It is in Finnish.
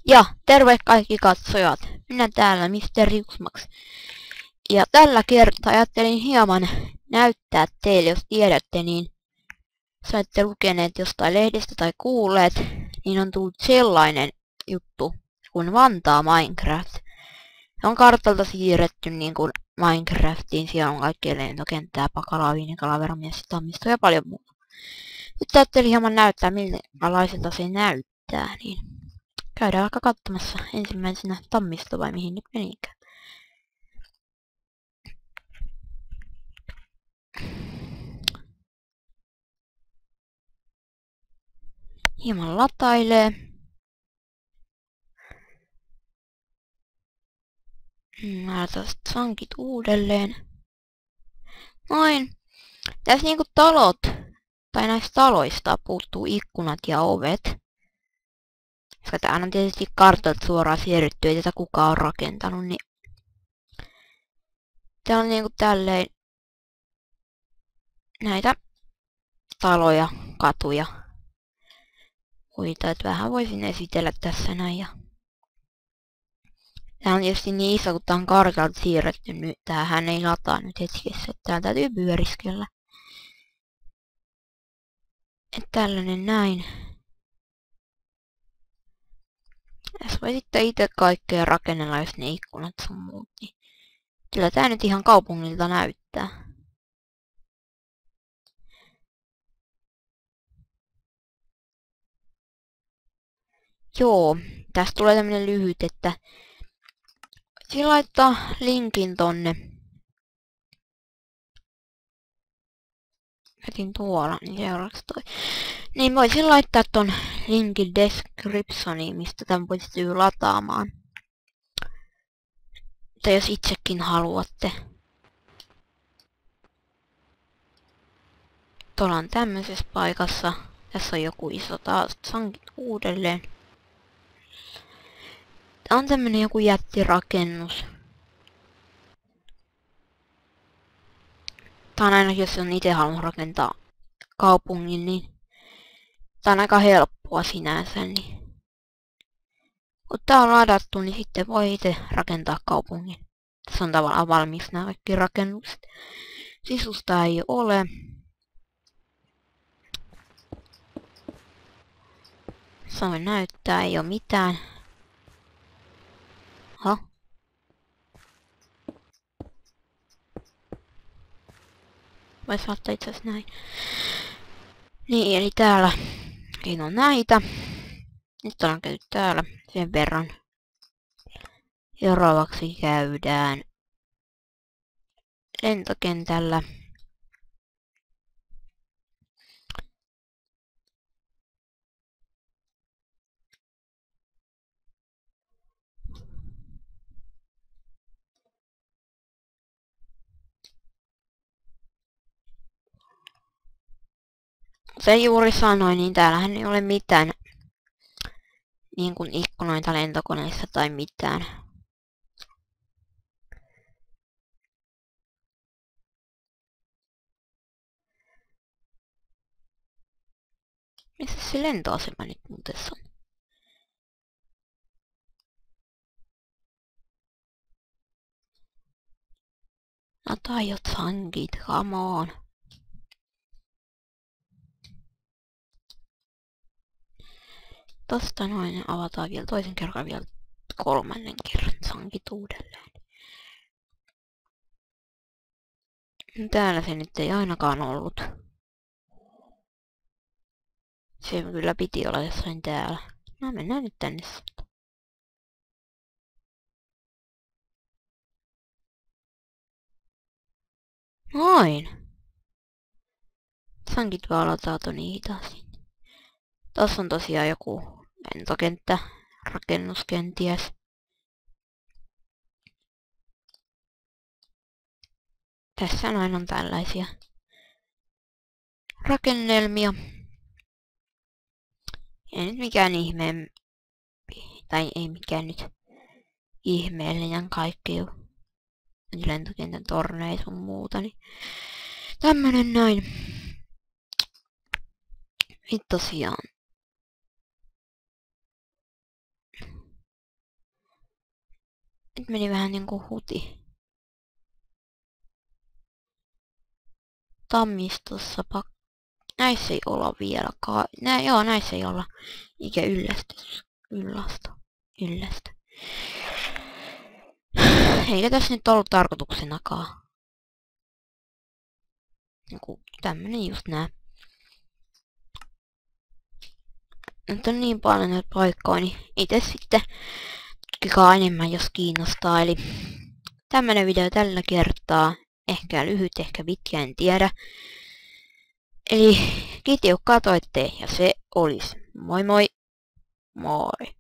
Ja terve kaikki katsojat, minä täällä Mr. Juksmax. Ja tällä kertaa ajattelin hieman näyttää teille, jos tiedätte, niin jos olette lukeneet jostain lehdestä tai kuulleet, niin on tullut sellainen juttu kuin Vantaa Minecraft. Se on kartalta siirretty niin kuin Minecraftiin, siellä on kaikkea lentokenttää, Pakalaa, Viinikala, Veromies, Tammisto ja paljon muuta. Nyt ajattelin hieman näyttää, millaiselta se näyttää, niin käydään vaikka katsomassa ensimmäisenä Tammisto vai mihin nyt menikään. Hieman latailee. Laitetaan sankit uudelleen. Noin. Tässä niinku talot, tai näistä taloista puuttuu ikkunat ja ovet. Koska tää on tietysti kartalta suoraan siirretty, ei tätä kukaan on rakentanut, niin täällä on niinku tälleen näitä taloja, katuja. Että vähän voisin esitellä tässä näin. Ja tää on tietysti niin iso, kun tää on kartalta siirretty nyt. Tämähän ei lataa nyt hetkessä, että tää täytyy pyöriskellä. Että tällainen näin. Tässä voi sitten itse kaikkea rakennella, jos ne ikkunat sun muut. Niin kyllä tää nyt ihan kaupungilta näyttää. Joo, tästä tulee tämmönen lyhyt, että voisin laittaa linkin tonne. Jätin tuolla, niin seuraavaksi toi. Niin voisin laittaa ton linkin descriptioniin, mistä tän pystyy lataamaan. Tai jos itsekin haluatte. Tuolla on tämmöisessä paikassa. Tässä on joku iso taas sankit uudelleen. Tää on tämmönen joku jättirakennus. Tää on ainakin, jos on itse halunnut rakentaa kaupungin, niin tää on aika helppoa sinänsä. Niin kun tää on ladattu, niin sitten voi itse rakentaa kaupungin. Tässä on tavallaan valmiiksi nämä kaikki rakennukset. Sisusta ei ole. Samoin näyttää, ei oo mitään. Ha? Vois laittaa itse asiassa näin. Niin, eli täällä ei oo näitä. Nyt ollaan käyty täällä sen verran. Seuraavaksi käydään lentokentällä. Se juuri sanoi, niin täällähän ei ole mitään niin kuin ikkunoita lentokoneissa tai mitään. Missä se lentoasema nyt muuten on? No tajot sankit, come on. Tosta noin avataan vielä toisen kerran, vielä kolmannen kerran sankit uudelleen. Täällä se nyt ei ainakaan ollut. Se kyllä piti olla jossain täällä. No mennään nyt tänne sitten. Noin. Sankit vaan lataa niin hitaasti. Tossa on tosiaan joku lentokenttä, rakennus kenties. Tässä noin on tällaisia rakennelmia. Ei nyt mikään ihmeempi, tai ei mikään nyt ihmeellinen kaikki. lentokentän torneja sun muuta, niin tämmönen näin. Nyt tosiaan. Nyt meni vähän niinku huti. Tammistossa näissä ei olla vielä joo, näissä ei olla eikä yllästä. Eikä tässä nyt ollut tarkoituksenakaan. Niinku tämmönen just nää. Nyt on niin paljon näitä paikkoja, niin itse sitten tutkikaa enemmän, jos kiinnostaa. Eli tämmönen video tällä kertaa. Ehkä lyhyt, ehkä pitkä, en tiedä. Eli kiitos kun katoitte ja se olisi. Moi moi! Moi!